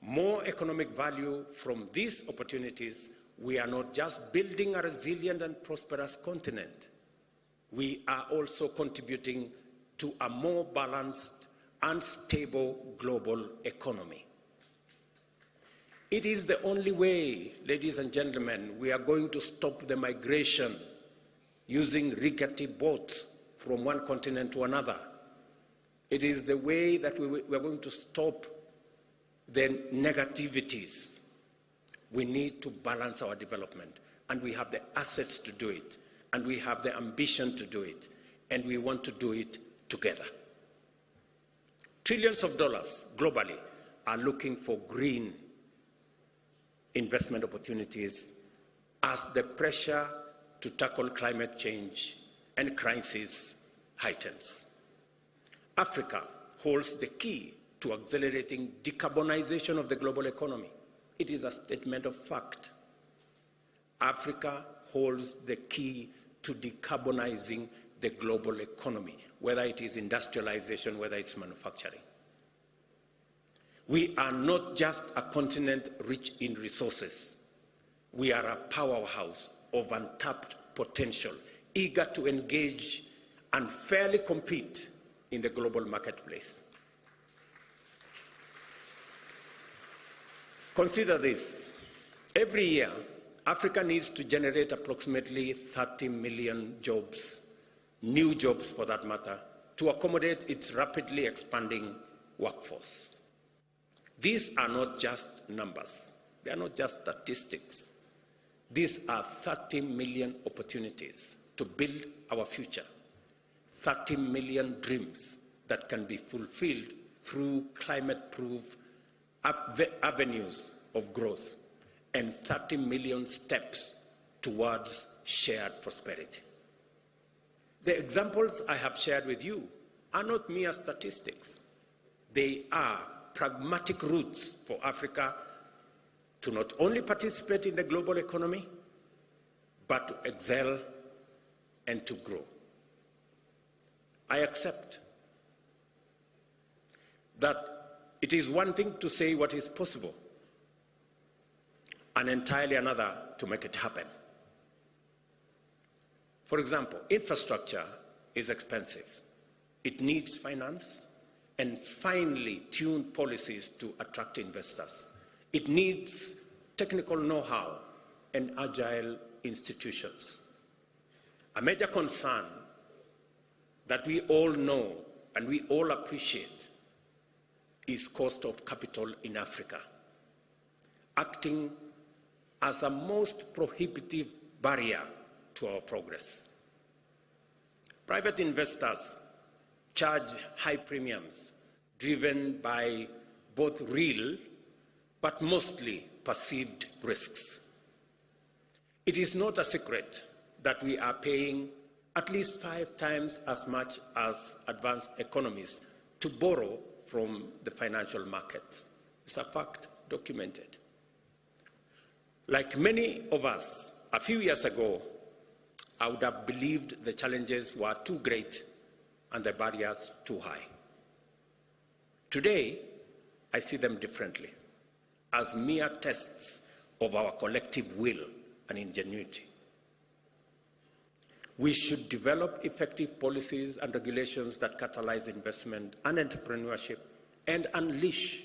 more economic value from these opportunities, we are not just building a resilient and prosperous continent, we are also contributing to a more balanced and stable global economy. It is the only way, ladies and gentlemen, we are going to stop the migration using rickety boats from one continent to another. It is the way that we are going to stop the negativities. We need to balance our development, and we have the assets to do it, and we have the ambition to do it, and we want to do it together. Trillions of dollars globally are looking for green investment opportunities as the pressure to tackle climate change and crisis heightens. Africa holds the key to accelerating decarbonization of the global economy. It is a statement of fact. Africa holds the key to decarbonizing the global economy, whether it is industrialization, whether it's manufacturing. We are not just a continent rich in resources. We are a powerhouse of untapped potential, eager to engage and fairly compete in the global marketplace. Consider this. Every year, Africa needs to generate approximately 30 million jobs, new jobs for that matter, to accommodate its rapidly expanding workforce. These are not just numbers. They are not just statistics. These are 30 million opportunities to build our future, 30 million dreams that can be fulfilled through climate-proof avenues of growth, and 30 million steps towards shared prosperity. The examples I have shared with you are not mere statistics. They are pragmatic routes for Africa to not only participate in the global economy, but to excel and to grow. I accept that it is one thing to say what is possible, and entirely another to make it happen. For example, infrastructure is expensive. It needs finance and finely tuned policies to attract investors. It needs technical know-how and agile institutions. A major concern that we all know and we all appreciate is cost of capital in Africa, acting as a most prohibitive barrier to our progress. Private investors charge high premiums driven by both real but mostly perceived risks. It is not a secret that we are paying at least 5 times as much as advanced economies to borrow from the financial markets. It's a fact, documented. Like many of us, a few years ago, I would have believed the challenges were too great and the barriers too high. Today, I see them differently, as mere tests of our collective will and ingenuity. We should develop effective policies and regulations that catalyze investment and entrepreneurship and unleash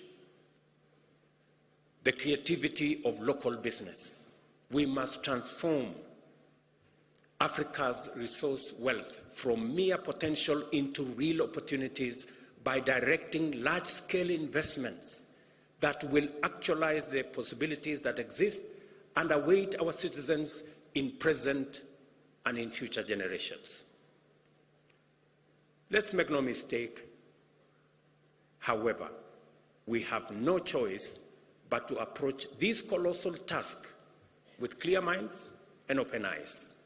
the creativity of local business. We must transform Africa's resource wealth from mere potential into real opportunities by directing large-scale investments that will actualize the possibilities that exist and await our citizens in present and in future generations. Let's make no mistake, however, we have no choice but to approach this colossal task with clear minds and open eyes.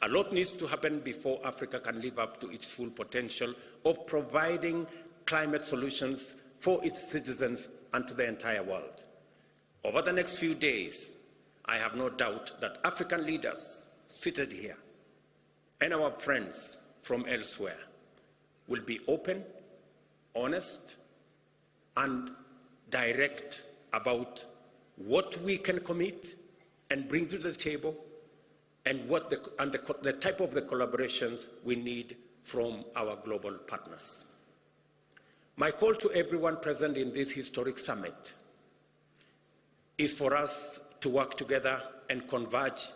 A lot needs to happen before Africa can live up to its full potential of providing climate solutions for its citizens and to the entire world. Over the next few days, I have no doubt that African leaders seated here and our friends from elsewhere will be open, honest, and direct about what we can commit and bring to the table, and the type of the collaborations we need from our global partners. My call to everyone present in this historic summit is for us to work together and converge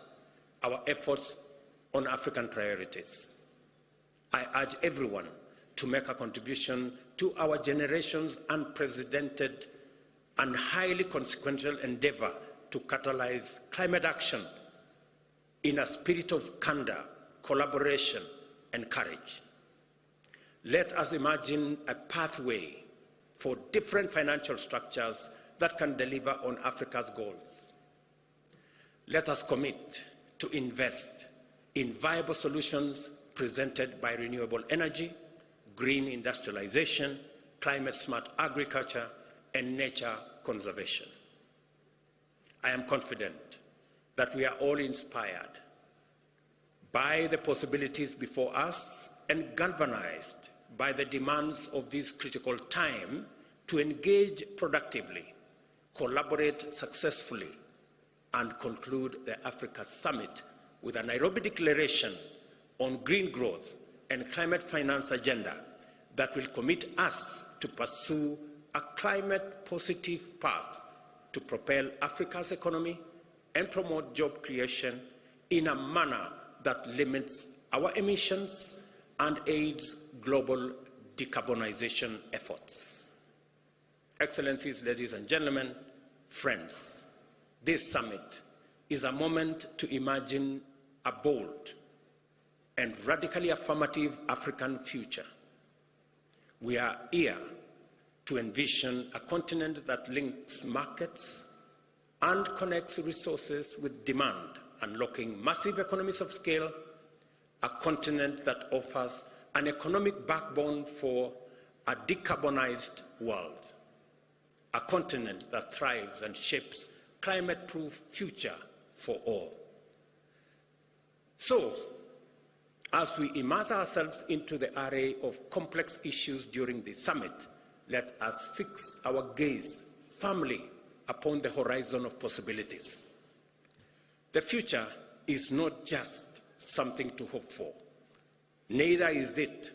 our efforts on African priorities. I urge everyone to make a contribution to our generation's unprecedented and highly consequential endeavor to catalyze climate action in a spirit of candor, collaboration, and courage. Let us imagine a pathway for different financial structures that can deliver on Africa's goals. Let us commit to invest in viable solutions presented by renewable energy, green industrialization, climate-smart agriculture, and nature conservation. I am confident that we are all inspired by the possibilities before us and galvanized by the demands of this critical time to engage productively, collaborate successfully, and conclude the Africa Summit with a Nairobi Declaration on green growth and climate finance agenda that will commit us to pursue a climate-positive path to propel Africa's economy and promote job creation in a manner that limits our emissions and aids global decarbonization efforts. Excellencies, ladies and gentlemen, friends, this summit is a moment to imagine a bold and radically affirmative African future. We are here to envision a continent that links markets and connects resources with demand, unlocking massive economies of scale, a continent that offers an economic backbone for a decarbonized world, a continent that thrives and shapes climate-proof future for all. So, as we immerse ourselves into the array of complex issues during the summit, let us fix our gaze firmly upon the horizon of possibilities. The future is not just something to hope for. Neither is it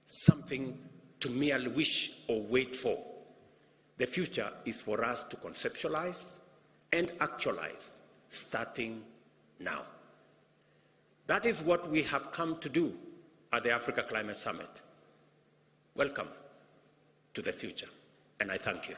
something to merely wish or wait for. The future is for us to conceptualize and actualize, starting now. That is what we have come to do at the Africa Climate Summit. Welcome to the future, and I thank you.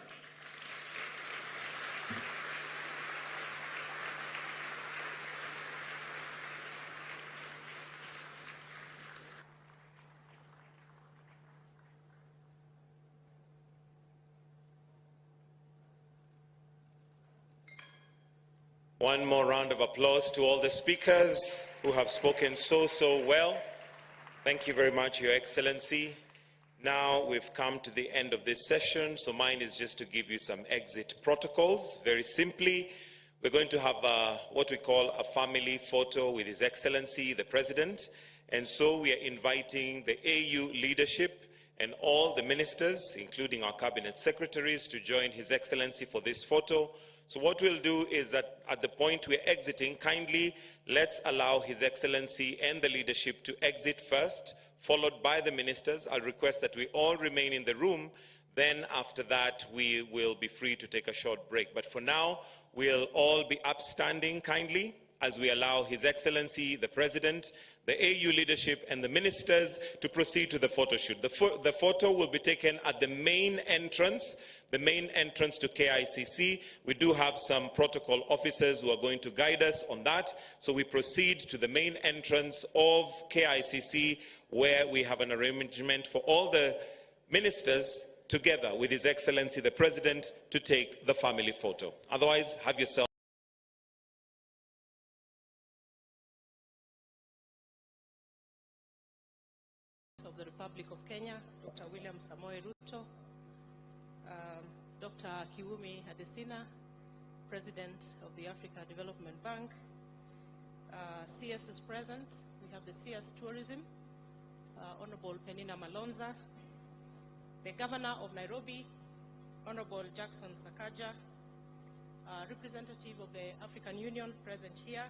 One more round of applause to all the speakers who have spoken so well. Thank you very much, Your Excellency. Now we've come to the end of this session, so mine is just to give you some exit protocols. Very simply, we're going to have what we call a family photo with His Excellency, the President. And so we are inviting the AU leadership and all the ministers, including our cabinet secretaries, to join His Excellency for this photo. So what we'll do is that at the point we're exiting, kindly let's allow His Excellency and the leadership to exit first, followed by the ministers. I'll request that we all remain in the room. Then after that, we will be free to take a short break. But for now, we'll all be upstanding kindly as we allow His Excellency, the President, the AU leadership and the ministers to proceed to the photo shoot. The photo will be taken at the main entrance to KICC. We do have some protocol officers who are going to guide us on that. So we proceed to the main entrance of KICC, where we have an arrangement for all the ministers together with His Excellency the President to take the family photo. Otherwise, have yourself of the Republic of Kenya, Dr. William Samoei Ruto, Dr. Kiwumi Adesina, President of the Africa Development Bank. CS is present. We have the CS Tourism, Honorable Penina Malonza, the Governor of Nairobi, Honorable Jackson Sakaja, representative of the African Union present here,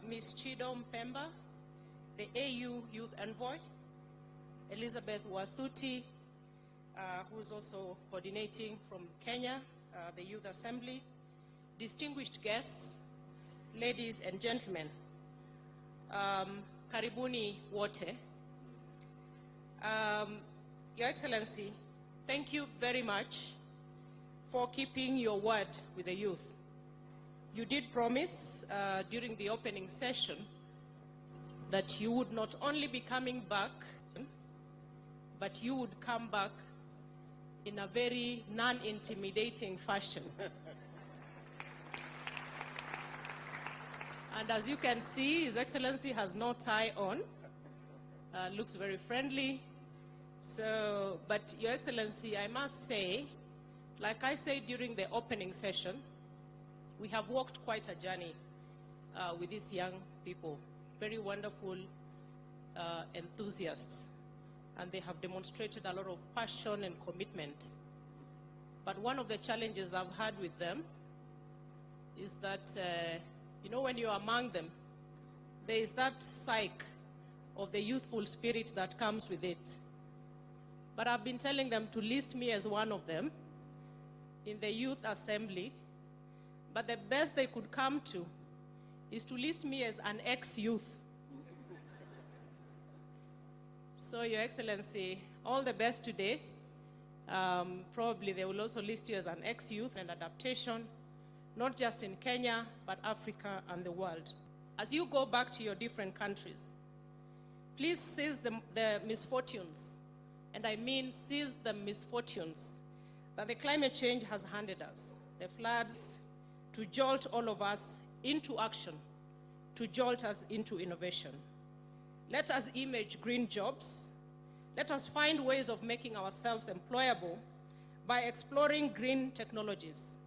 Ms. Chido Mpemba, the AU Youth Envoy, Elizabeth Wathuti, who is also coordinating from Kenya, the Youth Assembly, distinguished guests, ladies and gentlemen, karibuni wote. Your Excellency, thank you very much for keeping your word with the youth. You did promise during the opening session that you would not only be coming back, but you would come back in a very non-intimidating fashion. And as you can see, His Excellency has no tie on, looks very friendly. So, but Your Excellency, I must say, like I said during the opening session, we have walked quite a journey with these young people, very wonderful enthusiasts, and they have demonstrated a lot of passion and commitment. But one of the challenges I've had with them is that, you know, when you're among them, there is that psyche of the youthful spirit that comes with it. But I've been telling them to list me as one of them in the Youth Assembly, but the best they could come to is to list me as an ex-youth. So, Your Excellency, all the best today. Probably they will also list you as an ex-youth and adaptation, not just in Kenya, but Africa and the world. As you go back to your different countries, please seize the misfortunes, and I mean seize the misfortunes that the climate change has handed us. The floods, to jolt all of us into action, to jolt us into innovation. Let us image green jobs. Let us find ways of making ourselves employable by exploring green technologies.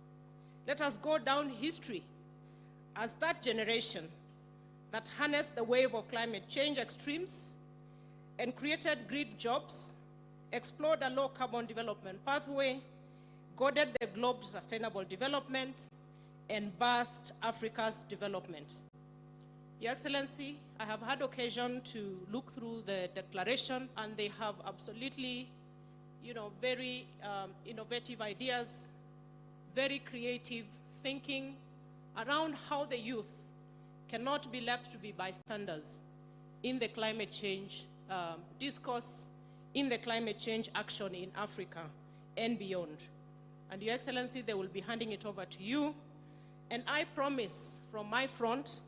Let us go down history as that generation that harnessed the wave of climate change extremes and created green jobs, explored a low-carbon development pathway, guided the globe's sustainable development, and birthed Africa's development. Your Excellency, I have had occasion to look through the declaration, and they have absolutely, you know, very innovative ideas, very creative thinking around how the youth cannot be left to be bystanders in the climate change discourse, in the climate change action in Africa and beyond. And Your Excellency, they will be handing it over to you. And I promise from my front,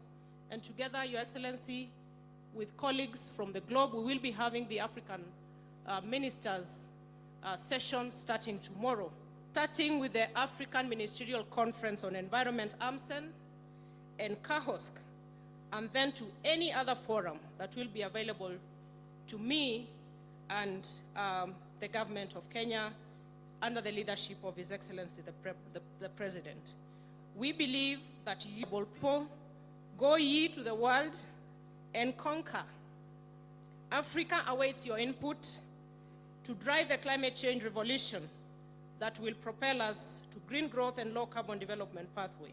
and together, Your Excellency, with colleagues from the globe, we will be having the African ministers session starting tomorrow, starting with the African Ministerial Conference on Environment, AMCEN, and KAHOSK, and then to any other forum that will be available to me and the government of Kenya under the leadership of His Excellency, the President. We believe that you will go ye to the world and conquer. Africa awaits your input to drive the climate change revolution that will propel us to green growth and low carbon development pathway.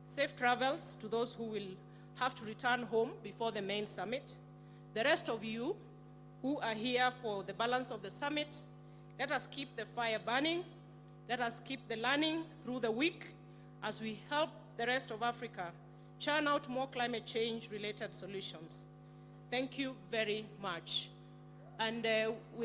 Safe travels to those who will have to return home before the main summit. The rest of you who are here for the balance of the summit, let us keep the fire burning. Let us keep the learning through the week as we help the rest of Africa churn out more climate change related solutions. Thank you very much. And with